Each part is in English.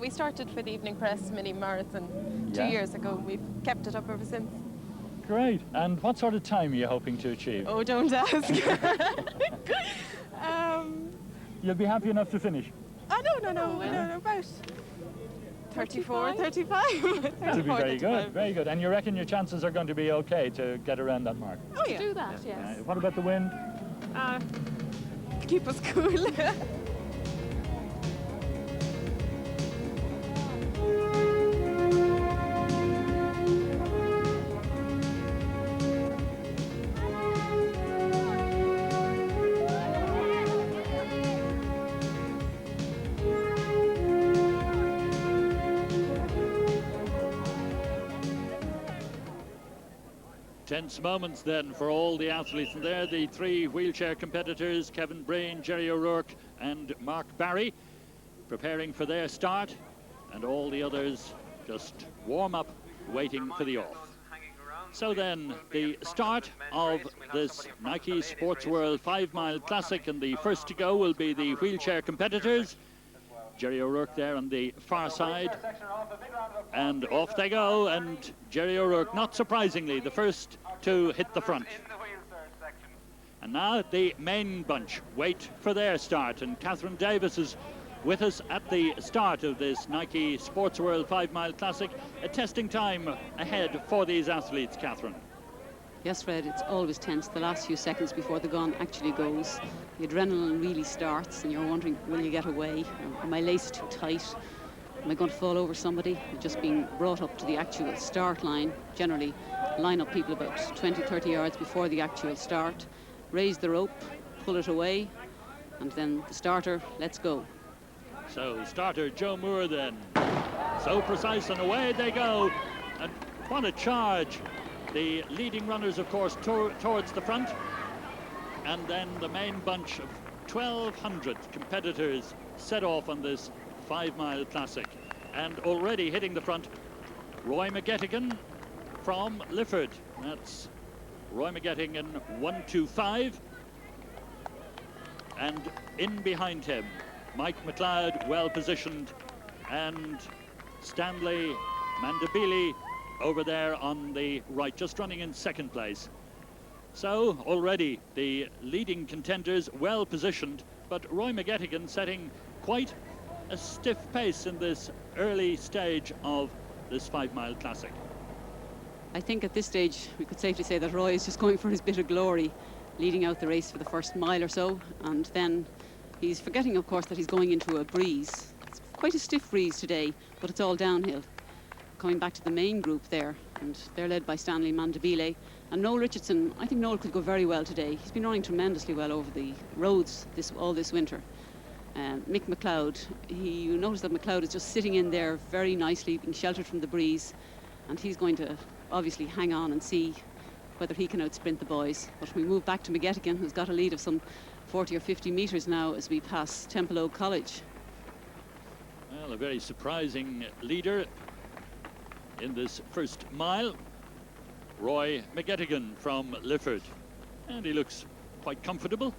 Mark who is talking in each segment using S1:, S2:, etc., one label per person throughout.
S1: We started for the Evening Press mini marathon 2 years ago. We've kept it up ever since.
S2: Great. And what sort of time are you hoping to achieve?
S1: Oh, don't ask.
S2: You'll be happy enough to finish?
S1: Oh, no, about 34, 35.
S2: That'll be very good, very good. And you reckon your chances are going to be okay to get around that mark?
S1: Oh, yeah.
S3: To do that, yes.
S2: What about the wind?
S1: Keep us cool.
S4: Tense moments then for all the athletes, and there the three wheelchair competitors, Kevin Breen, Jerry O'Rourke and Mark Barry, preparing for their start, and all the others just warm up, waiting for the off. So then the start of this Nike Sportsworld 5 Mile Classic, and the first to go will be the wheelchair competitors. Jerry O'Rourke there on the far side, and off they go, and Jerry O'Rourke, not surprisingly, the first to hit the front. And now the main bunch wait for their start, and Catherine Davis is with us at the start of this Nike Sportsworld 5 Mile Classic. A testing time ahead for these athletes, Catherine.
S3: Yes, Fred, it's always tense the last few seconds before the gun actually goes. The adrenaline really starts and you're wondering, will you get away? Are my laces too tight? Am I going to fall over somebody? You're just being brought up to the actual start line. Generally, line up people about 20, 30 yards before the actual start. Raise the rope, pull it away, and then the starter, let's go.
S4: So starter Joe Moore then. So precise, and away they go. And what a charge. The leading runners, of course, towards the front, and then the main bunch of 1,200 competitors set off on this 5 Mile Classic. And already hitting the front, Roy McGettigan from Lifford. That's Roy McGettigan, 125. And in behind him, Mike Mcleod, well positioned, and Stanley Mandabili over there on the right, just running in second place. So already the leading contenders well positioned, but Roy McGettigan setting quite a stiff pace in this early stage of this 5 Mile Classic.
S3: I think at this stage we could safely say that Roy is just going for his bit of glory, leading out the race for the first mile or so, and then he's forgetting, of course, that he's going into a breeze. It's quite a stiff breeze today, but it's all downhill. Coming back to the main group there, and they're led by Stanley Mandabile and Noel Richardson. I think Noel could go very well today. He's been running tremendously well over the roads all this winter. Mick Mcleod, you notice that Mcleod is just sitting in there very nicely, being sheltered from the breeze, and he's going to obviously hang on and see whether he can outsprint the boys. But we move back to McGettigan, who's got a lead of some 40 or 50 metres now as we pass Templeogue College.
S4: Well, a very surprising leader in this first mile, Roy McGettigan from Lifford, and he looks quite comfortable.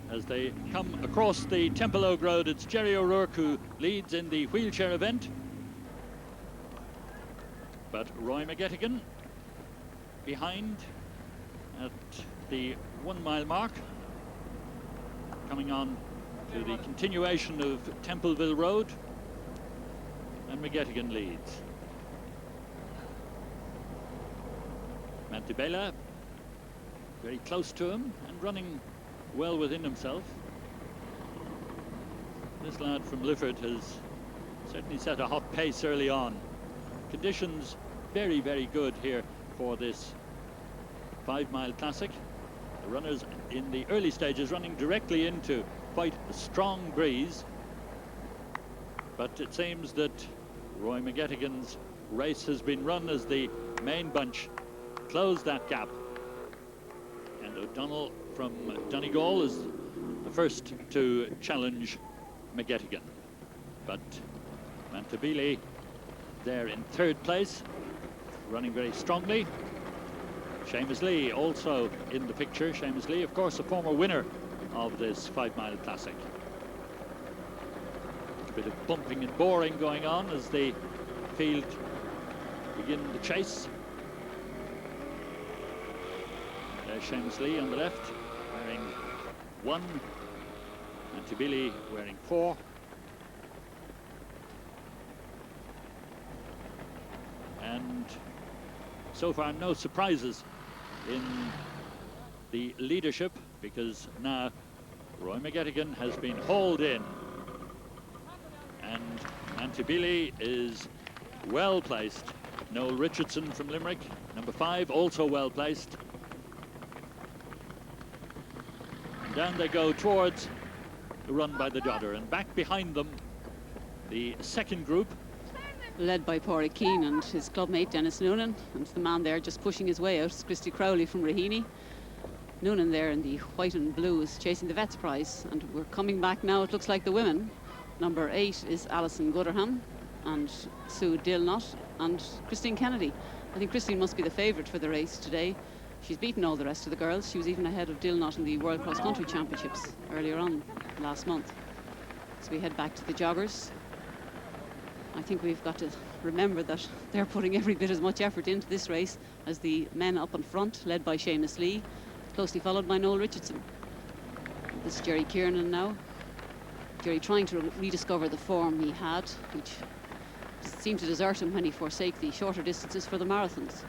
S4: As they come across the Templeogue Road, it's Jerry O'Rourke who leads in the wheelchair event, but Roy McGettigan behind at the 1 mile mark, coming on to the continuation of Templeville Road, and McGettigan leads. Mantibela very close to him and running well within himself. This lad from Lifford has certainly set a hot pace early on. Conditions very, very good here for this 5 Mile Classic. The runners in the early stages running directly into quite a strong breeze, but it seems that Roy McGettigan's race has been run as the main bunch close that gap. And O'Donnell from Donegal is the first to challenge McGettigan. But Mantabile there in third place, running very strongly. Seamus Lee also in the picture. Seamus Lee, of course, a former winner of this 5 Mile Classic. Bit of bumping and boring going on as the field begin the chase. There's Seamus Lee on the left, wearing 1, and Tibili wearing 4. And so far no surprises in the leadership, because now Roy McGettigan has been hauled in, and Antibili is well placed. Noel Richardson from Limerick, number 5, also well placed. And down they go towards the run by the Dodder, and back behind them the second group,
S3: led by Pádraig Keane and his clubmate Dennis Noonan, and the man there just pushing his way out is Christy Crowley from Raheny. Noonan there in the white and blue is chasing the Vets Prize, and we're coming back now. It looks like the women. Number 8 is Alison Gooderham and Sue Dilnott and Christine Kennedy. I think Christine must be the favourite for the race today. She's beaten all the rest of the girls. She was even ahead of Dilnott in the World Cross Country Championships earlier on last month. So we head back to the joggers. I think we've got to remember that they're putting every bit as much effort into this race as the men up in front, led by Seamus Lee, closely followed by Noel Richardson. This is Jerry Kiernan now. Jerry trying to rediscover the form he had, which seemed to desert him when he forsake the shorter distances for the marathons.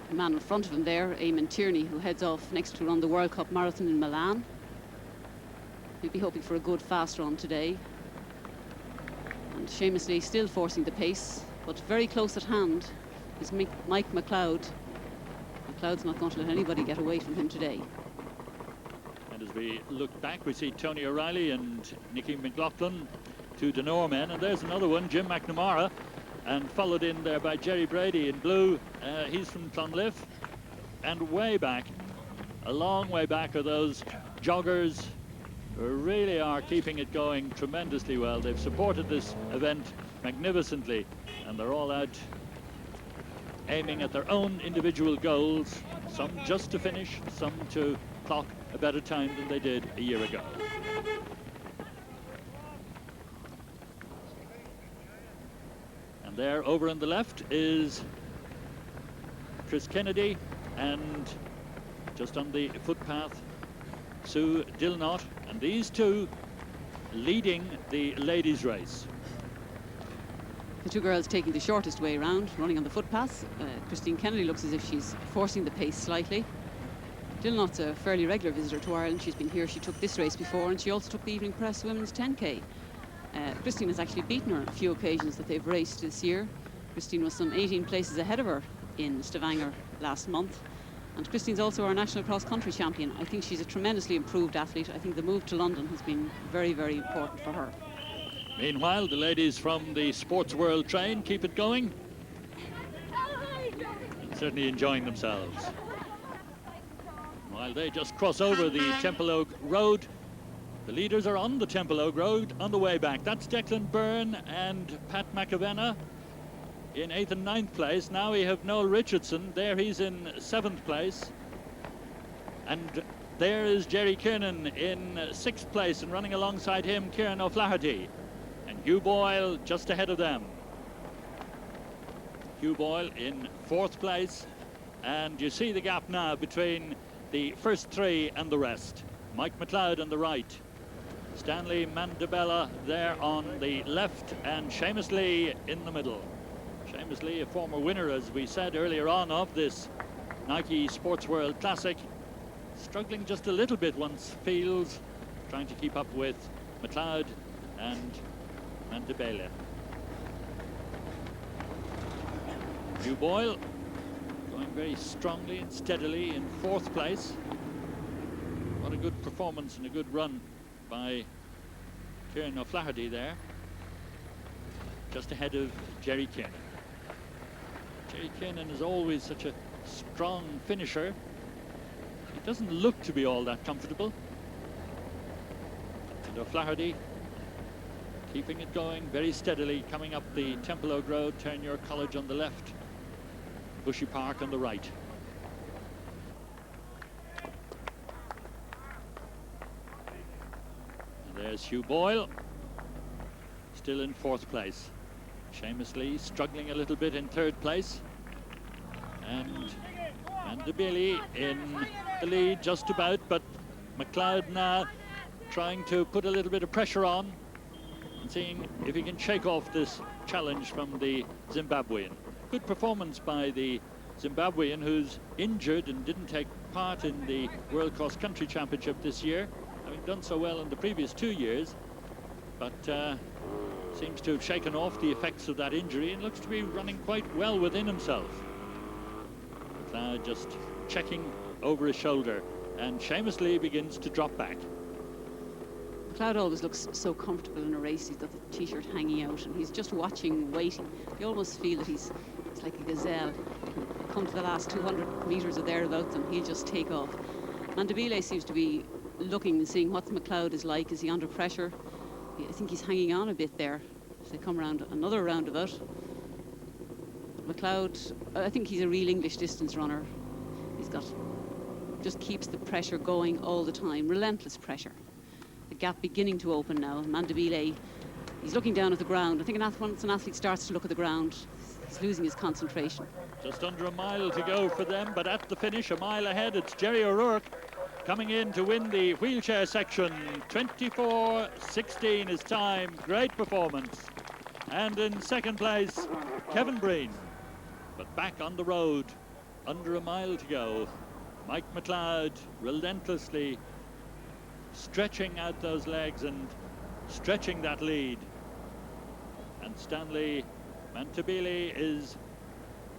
S3: The man in front of him there, Eamon Tierney, who heads off next to run the World Cup Marathon in Milan. He'll be hoping for a good fast run today. And Seamus Lee still forcing the pace, but very close at hand is Mike Mcleod. Mcleod's not going to let anybody get away from him today.
S4: and as we look back we see Tony O'Reilly and Nicky McLaughlin, 2 Denore men, and there's another one, Jim McNamara, and followed in there by Jerry Brady in blue. He's from Clonliffe, and way back, a long way back, are those joggers who really are keeping it going tremendously well. They've supported this event magnificently, and they're all out aiming at their own individual goals, some just to finish, some to clock a better time than they did a year ago. And there over on the left is Chris Kennedy, and just on the footpath Sue Dilnott, and these two leading the ladies' race.
S3: The 2 girls taking the shortest way around, running on the footpaths. Christine Kennedy looks as if she's forcing the pace slightly. Dilnott's a fairly regular visitor to Ireland. She's been here, she took this race before, and she also took the Evening Press Women's 10K. Christine has actually beaten her on a few occasions that they've raced this year. Christine was some 18 places ahead of her in Stavanger last month. And Christine's also our national cross-country champion. I think she's a tremendously improved athlete. I think the move to London has been very, very important for her.
S4: Meanwhile, the ladies from the Sportsworld train keep it going, and certainly enjoying themselves. While they just cross over the Temple Oak Road, the leaders are on the Temple Oak Road on the way back. That's Declan Byrne and Pat McAvenna in 8th and 9th place. Now we have Noel Richardson. There he's in 7th place. And there is Jerry Kiernan in 6th place, and running alongside him, Kieran O'Flaherty. And Hugh Boyle just ahead of them. Hugh Boyle in 4th place. And you see the gap now between the first 3 and the rest. Mike Mcleod on the right. Stanley Mandabella there on the left, and Seamus Lee in the middle. Seamus Lee, a former winner, as we said earlier on, of this Nike Sportsworld Classic. Struggling just a little bit once Fields, trying to keep up with McLeod and Mandabella. Hugh Boyle going very strongly and steadily in 4th place. What a good performance and a good run by Kieran O'Flaherty there. Just ahead of Jerry Kiernan. Jerry Kiernan is always such a strong finisher. He doesn't look to be all that comfortable. And O'Flaherty keeping it going very steadily, coming up the Temple Oak Road, Ternier College on the left, Bushy Park on the right. And there's Hugh Boyle. still in 4th place. Seamus Lee struggling a little bit in 3rd place. And Mandabili in the lead just about, but Mcleod now trying to put a little bit of pressure on and seeing if he can shake off this challenge from the Zimbabwean. Good performance by the Zimbabwean, who's injured and didn't take part in the World Cross Country Championship this year, having done so well in the previous 2 years, but seems to have shaken off the effects of that injury and looks to be running quite well within himself. Just checking over his shoulder, and Seamus Lee begins to drop back.
S3: Mcleod always looks so comfortable in a race. He's got the t-shirt hanging out and he's just watching, waiting. You almost feel that he's like a gazelle. Come to the last 200 metres or thereabouts and he'll just take off. Mandabile seems to be looking and seeing what Mcleod is like. Is he under pressure? I think he's hanging on a bit there as they come around another roundabout. Mcleod, I think he's a real English distance runner. He's got, just keeps the pressure going all the time, relentless pressure. The gap beginning to open now. Mandabile, he's looking down at the ground. I think once an athlete starts to look at the ground, he's losing his concentration.
S4: Just under a mile to go for them, but at the finish, a mile ahead, it's Jerry O'Rourke coming in to win the wheelchair section. 24:16 is time, great performance. And in 2nd place, Kevin Breen. But back on the road, under a mile to go. Mike Mcleod relentlessly stretching out those legs and stretching that lead. And Stanley Mantabili is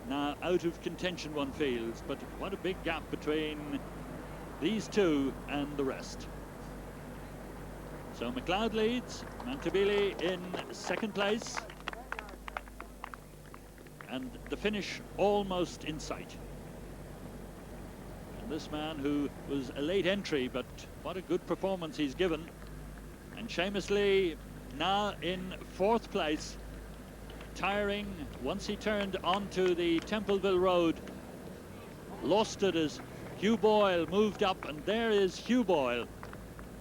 S4: now out of contention, one feels, but what a big gap between these two and the rest. So Mcleod leads, Mantabili in 2nd place, and the finish almost in sight. And this man, who was a late entry, but what a good performance he's given. And Seamus Lee now in 4th place, tiring once he turned onto the Templeville Road. Lost it as Hugh Boyle moved up, and there is Hugh Boyle,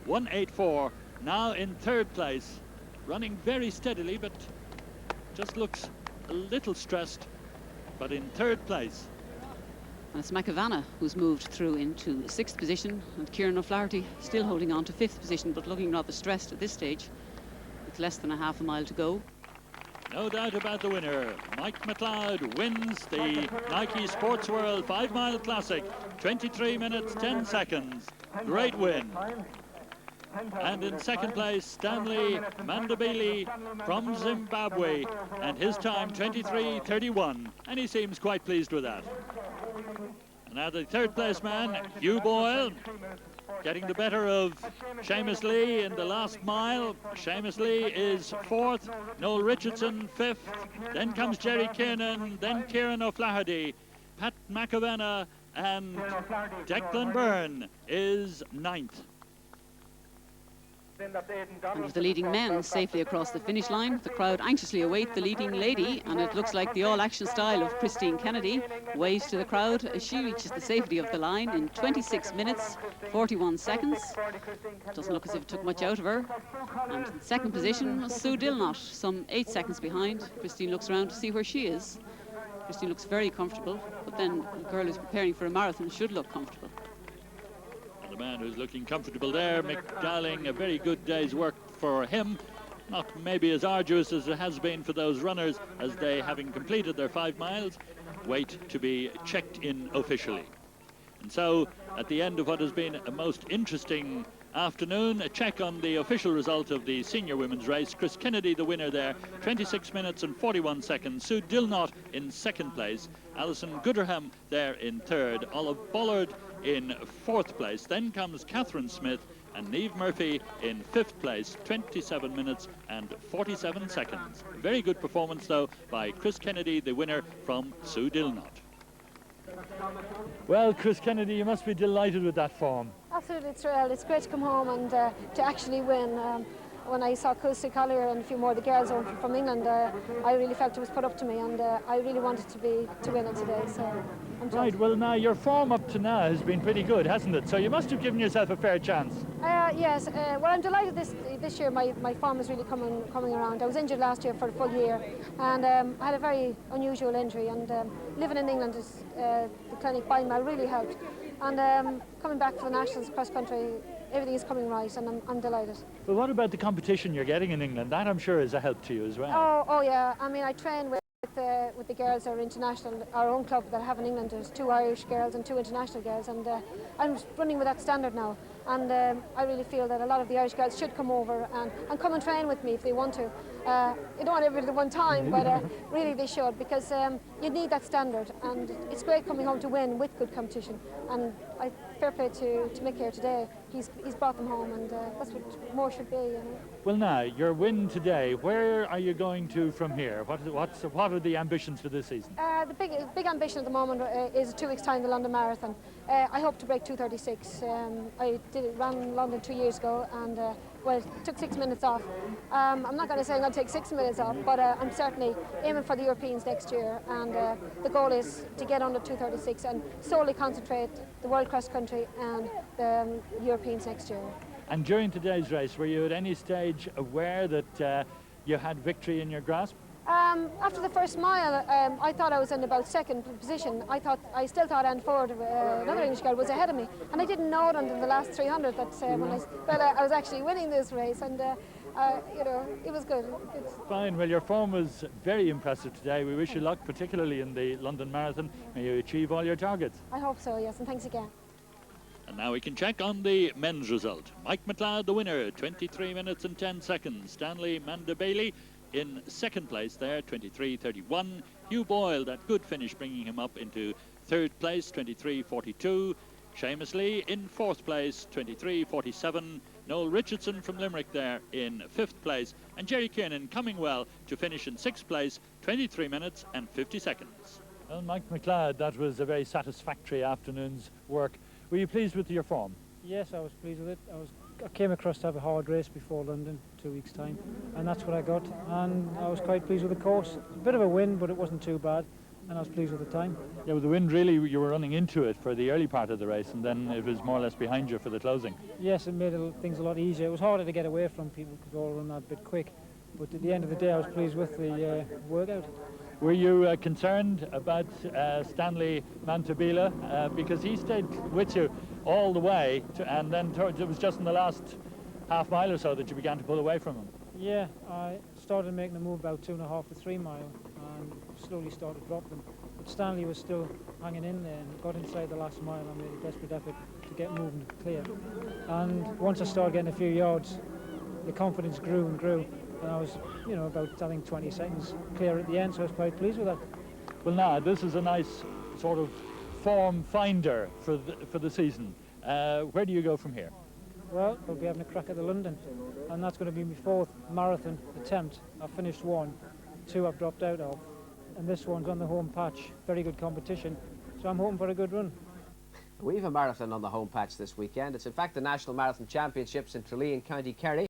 S4: 1:84, now in 3rd place, running very steadily, but just looks a little stressed, but in 3rd place.
S3: And it's McAvanna who's moved through into 6th position, and Kieran O'Flaherty still holding on to 5th position, but looking rather stressed at this stage. With less than a half a mile to go.
S4: No doubt about the winner. Mike Mcleod wins the Nike Sportsworld 5-mile Classic. 23 minutes, 10 seconds. Great win. And in 2nd place, Stanley Mandabili from Zimbabwe, and his time 23:31, and he seems quite pleased with that. And now the 3rd place man, Hugh Boyle, getting the better of Seamus Lee in the last mile. Seamus Lee is 4th, Noel Richardson 5th, then comes Jerry Kiernan, then Kieran O'Flaherty, Pat McAvanna, and Declan Byrne is 9th.
S3: And with the leading men safely across the finish line, the crowd anxiously await the leading lady, and it looks like the all-action style of Christine Kennedy waves to the crowd as she reaches the safety of the line in 26 minutes, 41 seconds. Doesn't look as if it took much out of her. And in 2nd position was Sue Dillnott, some 8 seconds behind. Christine looks around to see where she is. Christine looks very comfortable, but then a girl who's preparing for a marathon should look comfortable.
S4: The man who's looking comfortable there, Mick Dowling, a very good day's work for him. Not maybe as arduous as it has been for those runners, as they, having completed their 5 miles, wait to be checked in officially. And so, at the end of what has been a most interesting afternoon, a check on the official result of the senior women's race. Chris Kennedy, the winner there, 26 minutes and 41 seconds. Sue Dillnott in 2nd place. Alison Gooderham there in 3rd. Olive Bollard in 4th place. Then comes Catherine Smith and Niamh Murphy in 5th place, 27 minutes and 47 seconds. Very good performance, though, by Chris Kennedy, the winner from Sue Dillnott.
S2: Well, Chris Kennedy, you must be delighted with that form.
S5: Absolutely thrilled. It's great to come home and to actually win. When I saw Kirsty Collier and a few more of the girls from England, I really felt it was put up to me, and I really wanted to win it today. So
S2: Right, well now your form up to now has been pretty good, hasn't it? So you must have given yourself a fair chance.
S5: Yes, well I'm delighted this year my form is really coming around. I was injured last year for the full year, and I had a very unusual injury, and living in England is the clinic by Mal really helped. And coming back for the Nationals cross country, everything is coming right, and I'm delighted.
S2: But what about the competition you're getting in England? That I'm sure is a help to you as well.
S5: Oh yeah, I mean I train with the girls that are international, our own club that I have in England. There's 2 Irish girls and 2 international girls, and I'm running with that standard now. And I really feel that a lot of the Irish girls should come over and come and train with me if they want to. You don't want everybody at one time, but really they should, because you need that standard, and it's great coming home to win with good competition. And fair play to Mick here today. He's brought them home, and that's what more should be. You know?
S2: Well now, your win today, where are you going to from here? What are the ambitions for this season?
S5: The big ambition at the moment is 2 weeks' time, the London Marathon. I hope to break 2:36. I ran London 2 years ago, and well, it took 6 minutes off. I'm not going to say I'm going to take 6 minutes off, but I'm certainly aiming for the Europeans next year, and the goal is to get under 2:36 and solely concentrate the World Cross Country and the Europeans next year.
S2: And during today's race, were you at any stage aware that you had victory in your grasp?
S5: After the first mile, I thought I was in about second position. I still thought Anne Ford, another English girl, was ahead of me, and I didn't know it until the last 300 that I was actually winning this race, and you know, it was good.
S2: Fine. Well, your form was very impressive today. We wish you luck, particularly in the London Marathon. May you achieve all your targets.
S5: I hope so, yes, and thanks again.
S4: And now we can check on the men's result. Mike Mcleod, the winner, 23 minutes and 10 seconds. Stanley Mandabailey in second place there, 23:31. Hugh Boyle, that good finish, bringing him up into third place, 23:42. Seamus Lee in fourth place, 23:47. Noel Richardson from Limerick there in fifth place. And Jerry Kiernan coming well to finish in sixth place, 23 minutes and 50 seconds.
S2: Well, Mike Mcleod, that was a very satisfactory afternoon's work. Were you pleased with your form?
S6: Yes, I was pleased with it. I came across to have a hard race before London, 2 weeks' time, and that's what I got. And I was quite pleased with the course. A bit of a wind, but it wasn't too bad, and I was pleased with the time.
S2: Yeah, with the wind, really, you were running into it for the early part of the race, and then it was more or less behind you for the closing.
S6: Yes, it made things a lot easier. It was harder to get away from people because they all run that bit quick. But at the end of the day, I was pleased with the workout.
S2: Were you concerned about Stanley Mantabila because he stayed with you all the way, and then it was just in the last half mile or so that you began to pull away from him?
S6: Yeah, I started making a move about 2.5 to 3 mile and slowly started dropping. But Stanley was still hanging in there and got inside the last mile and made a desperate effort to get moving clear. And once I started getting a few yards, the confidence grew and grew. And I was, you know, about, I think, 20 seconds clear at the end, so I was quite pleased with that.
S2: Well, now, this is a nice sort of form finder for the season. Where do you go from here?
S6: Well, I'll be having a crack at the London, and that's going to be my 4th marathon attempt. I've finished 1, 2 I've dropped out of, and this one's on the home patch. Very good competition, so I'm hoping for a good run.
S7: We have a marathon on the home patch this weekend. It's in fact the National Marathon Championships in Tralee in County Kerry.